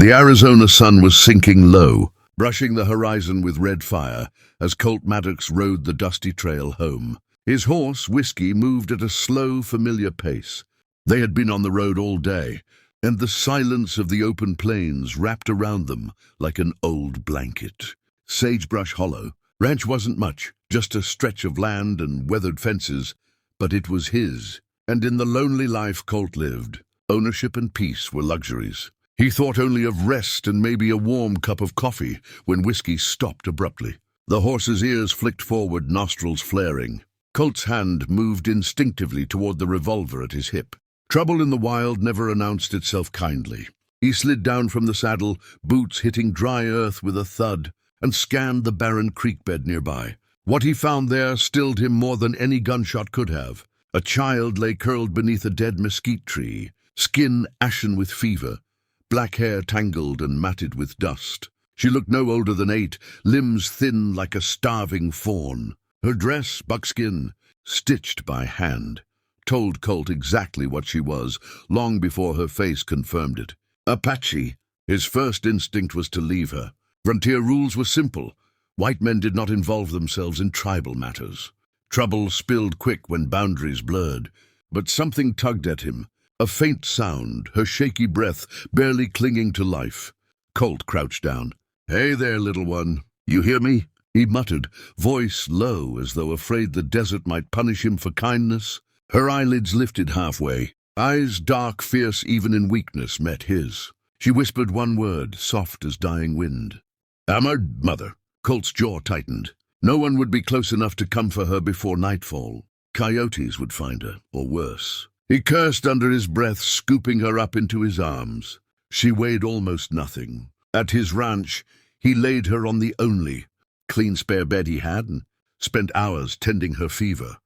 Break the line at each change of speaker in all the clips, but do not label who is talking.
The Arizona sun was sinking low, brushing the horizon with red fire as Colt Maddox rode the dusty trail home. His horse, Whiskey, moved at a slow, familiar pace. They had been on the road all day, and the silence of the open plains wrapped around them like an old blanket. Sagebrush Hollow. Ranch wasn't much, just a stretch of land and weathered fences, but it was his. And in the lonely life Colt lived, ownership and peace were luxuries. He thought only of rest and maybe a warm cup of coffee when Whiskey stopped abruptly. The horse's ears flicked forward, nostrils flaring. Colt's hand moved instinctively toward the revolver at his hip. Trouble in the wild never announced itself kindly. He slid down from the saddle, boots hitting dry earth with a thud, and scanned the barren creek bed nearby. What he found there stilled him more than any gunshot could have. A child lay curled beneath a dead mesquite tree, skin ashen with fever, black hair tangled and matted with dust. She looked no older than 8, limbs thin like a starving fawn. Her dress, buckskin, stitched by hand, told Colt exactly what she was, long before her face confirmed it. Apache. His first instinct was to leave her. Frontier rules were simple. White men did not involve themselves in tribal matters. Trouble spilled quick when boundaries blurred, but something tugged at him. A faint sound, her shaky breath barely clinging to life. Colt crouched down. "Hey there, little one. You hear me?" he muttered, voice low as though afraid the desert might punish him for kindness. Her eyelids lifted halfway. Eyes dark, fierce even in weakness, met his. She whispered one word, soft as dying wind. "Hammered, mother." Colt's jaw tightened. No one would be close enough to come for her before nightfall. Coyotes would find her, or worse. He cursed under his breath, scooping her up into his arms. She weighed almost nothing. At his ranch, he laid her on the only clean spare bed he had and spent hours tending her fever,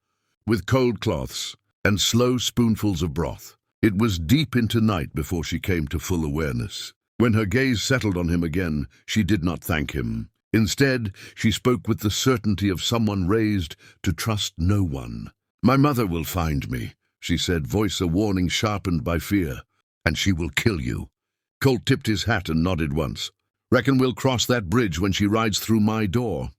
with cold cloths and slow spoonfuls of broth. It was deep into night before she came to full awareness. When her gaze settled on him again, she did not thank him. Instead, she spoke with the certainty of someone raised to trust no one. "My mother will find me," she said, voice a warning sharpened by fear. "And she will kill you." Colt tipped his hat and nodded once. "Reckon we'll cross that bridge when she rides through my door."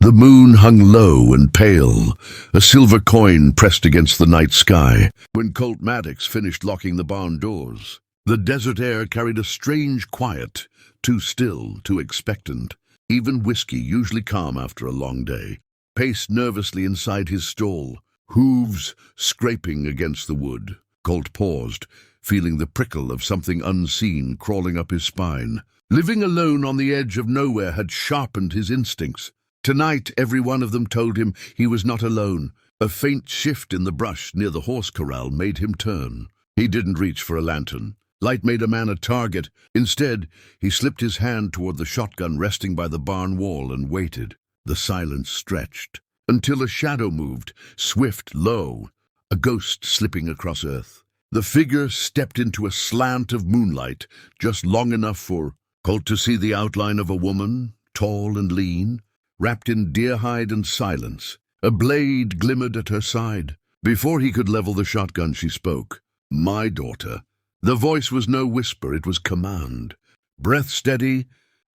The moon hung low and pale, a silver coin pressed against the night sky, when Colt Maddox finished locking the barn doors. The desert air carried a strange quiet, too still, too expectant. Even Whiskey, usually calm after a long day, paced nervously inside his stall, hooves scraping against the wood. Colt paused, feeling the prickle of something unseen crawling up his spine. Living alone on the edge of nowhere had sharpened his instincts. Tonight, every one of them told him he was not alone. A faint shift in the brush near the horse corral made him turn. He didn't reach for a lantern. Light made a man a target. Instead, he slipped his hand toward the shotgun resting by the barn wall and waited. The silence stretched, until a shadow moved, swift, low, a ghost slipping across earth. The figure stepped into a slant of moonlight, just long enough for Colt to see the outline of a woman, tall and lean, wrapped in deer hide and silence. A blade glimmered at her side. Before he could level the shotgun, she spoke. "My daughter." The voice was no whisper, it was command. Breath steady,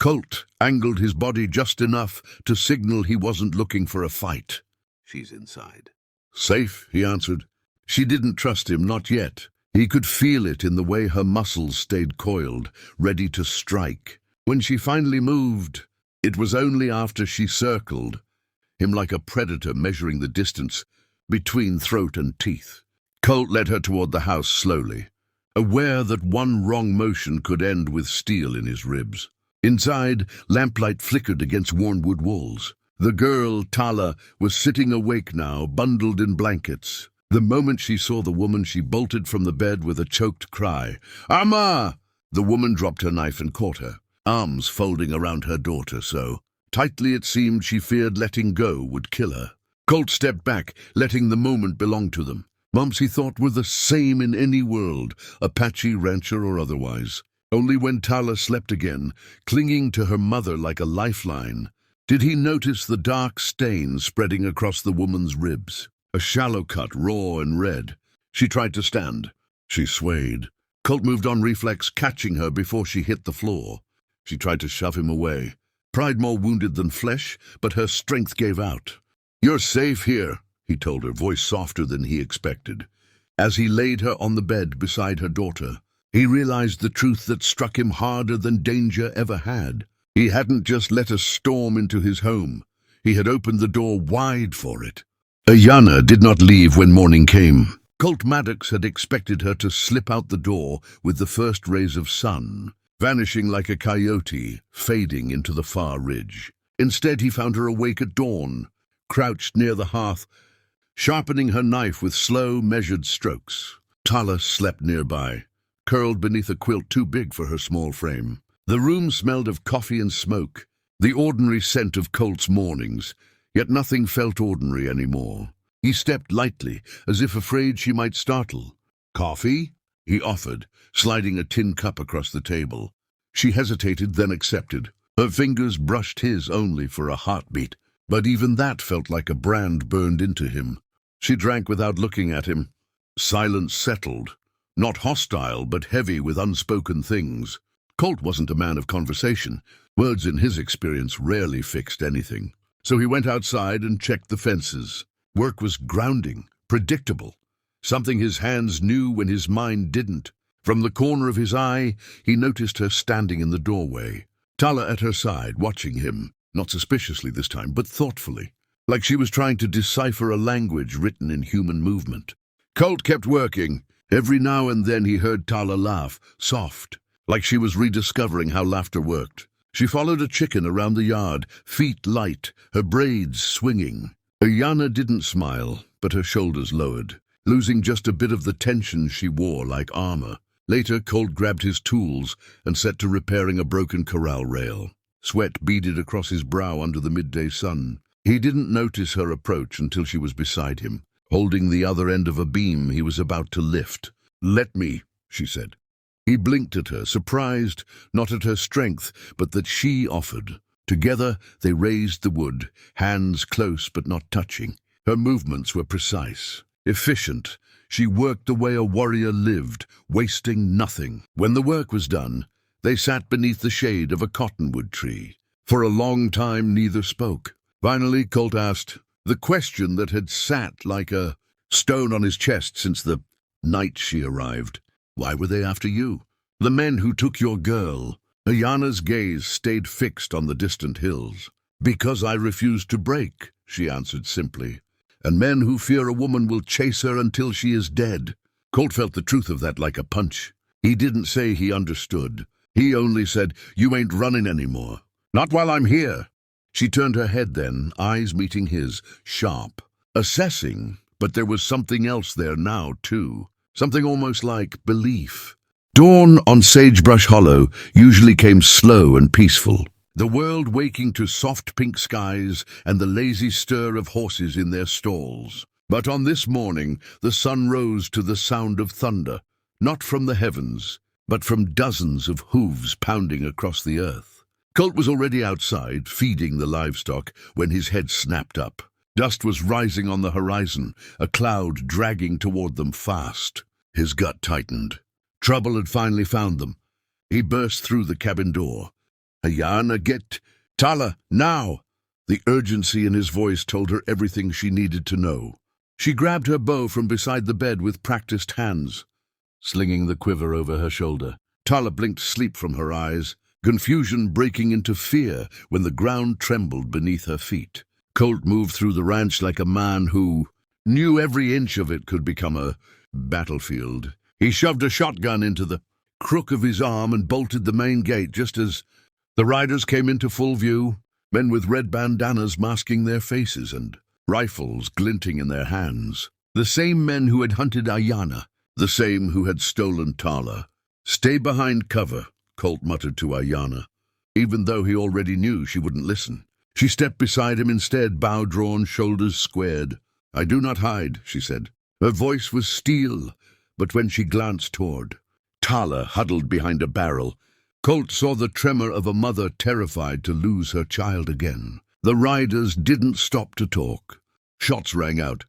Colt angled his body just enough to signal he wasn't looking for a fight. "She's inside." "Safe," he answered. She didn't trust him, not yet. He could feel it in the way her muscles stayed coiled, ready to strike. When she finally moved, it was only after she circled him like a predator measuring the distance between throat and teeth. Colt led her toward the house slowly, aware that one wrong motion could end with steel in his ribs. Inside, lamplight flickered against worn wood walls. The girl, Tala, was sitting awake now, bundled in blankets. The moment she saw the woman, she bolted from the bed with a choked cry. "Amma!" The woman dropped her knife and caught her, arms folding around her daughter so tightly it seemed she feared letting go would kill her. Colt stepped back, letting the moment belong to them. Moms, he thought, were the same in any world, Apache, rancher, or otherwise. Only when Tala slept again, clinging to her mother like a lifeline, did he notice the dark stain spreading across the woman's ribs. A shallow cut, raw and red. She tried to stand. She swayed. Colt moved on reflex, catching her before she hit the floor. She tried to shove him away. Pride more wounded than flesh, but her strength gave out. "You're safe here," he told her, voice softer than he expected. As he laid her on the bed beside her daughter, he realized the truth that struck him harder than danger ever had. He hadn't just let a storm into his home. He had opened the door wide for it. Ayanna did not leave when morning came. Colt Maddox had expected her to slip out the door with the first rays of sun, vanishing like a coyote, fading into the far ridge. Instead, he found her awake at dawn, crouched near the hearth, sharpening her knife with slow, measured strokes. Tala slept nearby, curled beneath a quilt too big for her small frame. The room smelled of coffee and smoke, the ordinary scent of Colt's mornings, yet nothing felt ordinary anymore. He stepped lightly, as if afraid she might startle. "Coffee?" he offered, sliding a tin cup across the table. She hesitated, then accepted. Her fingers brushed his only for a heartbeat, but even that felt like a brand burned into him. She drank without looking at him. Silence settled, not hostile, but heavy with unspoken things. Colt wasn't a man of conversation. Words in his experience rarely fixed anything. So he went outside and checked the fences. Work was grounding, predictable, something his hands knew when his mind didn't. From the corner of his eye, he noticed her standing in the doorway, Tala at her side, watching him, not suspiciously this time, but thoughtfully, like she was trying to decipher a language written in human movement. Colt kept working. Every now and then he heard Tala laugh, soft, like she was rediscovering how laughter worked. She followed a chicken around the yard, feet light, her braids swinging. Ayanna didn't smile, but her shoulders lowered, losing just a bit of the tension she wore like armor. Later, Colt grabbed his tools and set to repairing a broken corral rail. Sweat beaded across his brow under the midday sun. He didn't notice her approach until she was beside him, holding the other end of a beam he was about to lift. "Let me," she said. He blinked at her, surprised, not at her strength, but that she offered. Together, they raised the wood, hands close but not touching. Her movements were precise, efficient. She worked the way a warrior lived, wasting nothing. When the work was done, they sat beneath the shade of a cottonwood tree. For a long time, neither spoke. Finally, Colt asked, the question that had sat like a stone on his chest since the night she arrived. "Why were they after you? The men who took your girl." Ayanna's gaze stayed fixed on the distant hills. "Because I refused to break," she answered simply. "And men who fear a woman will chase her until she is dead." Colt felt the truth of that like a punch. He didn't say he understood. He only said, "You ain't running anymore. Not while I'm here." She turned her head then, eyes meeting his, sharp, assessing, but there was something else there now, too. Something almost like belief. Dawn on Sagebrush Hollow usually came slow and peaceful, the world waking to soft pink skies and the lazy stir of horses in their stalls. But on this morning, the sun rose to the sound of thunder, not from the heavens, but from dozens of hooves pounding across the earth. Colt was already outside, feeding the livestock, when his head snapped up. Dust was rising on the horizon, a cloud dragging toward them fast. His gut tightened. Trouble had finally found them. He burst through the cabin door. "Ayanna, get Tala, now!" The urgency in his voice told her everything she needed to know. She grabbed her bow from beside the bed with practiced hands, slinging the quiver over her shoulder. Tala blinked sleep from her eyes, confusion breaking into fear when the ground trembled beneath her feet. Colt moved through the ranch like a man who knew every inch of it could become a battlefield. He shoved a shotgun into the crook of his arm and bolted the main gate just as the riders came into full view, men with red bandanas masking their faces and rifles glinting in their hands. The same men who had hunted Ayanna, the same who had stolen Tala. "Stay behind cover," Colt muttered to Ayanna, even though he already knew she wouldn't listen. She stepped beside him instead, bow drawn, shoulders squared. "I do not hide," she said. Her voice was steel, but when she glanced toward Tala huddled behind a barrel, Colt saw the tremor of a mother terrified to lose her child again. The riders didn't stop to talk. Shots rang out.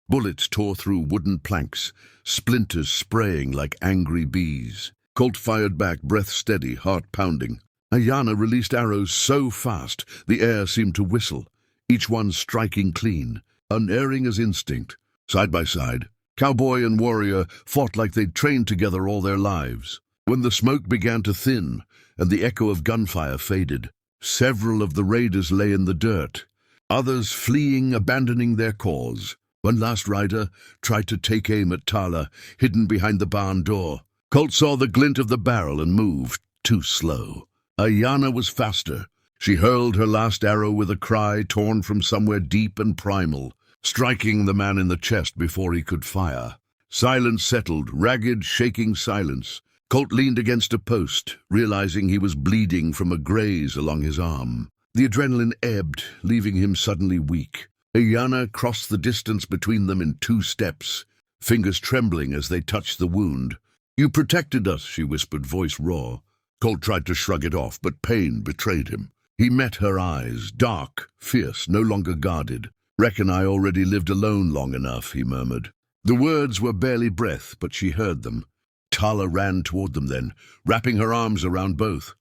Bullets tore through wooden planks, splinters spraying like angry bees. Colt fired back, breath steady, heart pounding. Ayana released arrows so fast the air seemed to whistle, each one striking clean, unerring as instinct. Side by side, Cowboy and Warrior fought like they'd trained together all their lives. When the smoke began to thin and the echo of gunfire faded, several of the raiders lay in the dirt, others fleeing, abandoning their cause. One last rider tried to take aim at Tala, hidden behind the barn door. Colt saw the glint of the barrel and moved, too slow. Ayana was faster. She hurled her last arrow with a cry torn from somewhere deep and primal, striking the man in the chest before he could fire. Silence settled, ragged, shaking silence. Colt leaned against a post, realizing he was bleeding from a graze along his arm. The adrenaline ebbed, leaving him suddenly weak. Ayana crossed the distance between them in 2 steps, fingers trembling as they touched the wound. "You protected us," she whispered, voice raw. Colt tried to shrug it off, but pain betrayed him. He met her eyes, dark, fierce, no longer guarded. "Reckon I already lived alone long enough," he murmured. The words were barely breath, but she heard them. Tala ran toward them then, wrapping her arms around both.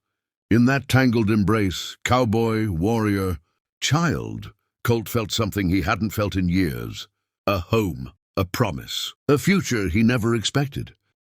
In that tangled embrace, cowboy, warrior, child, Colt felt something he hadn't felt in years. A home, a promise, a future he never expected.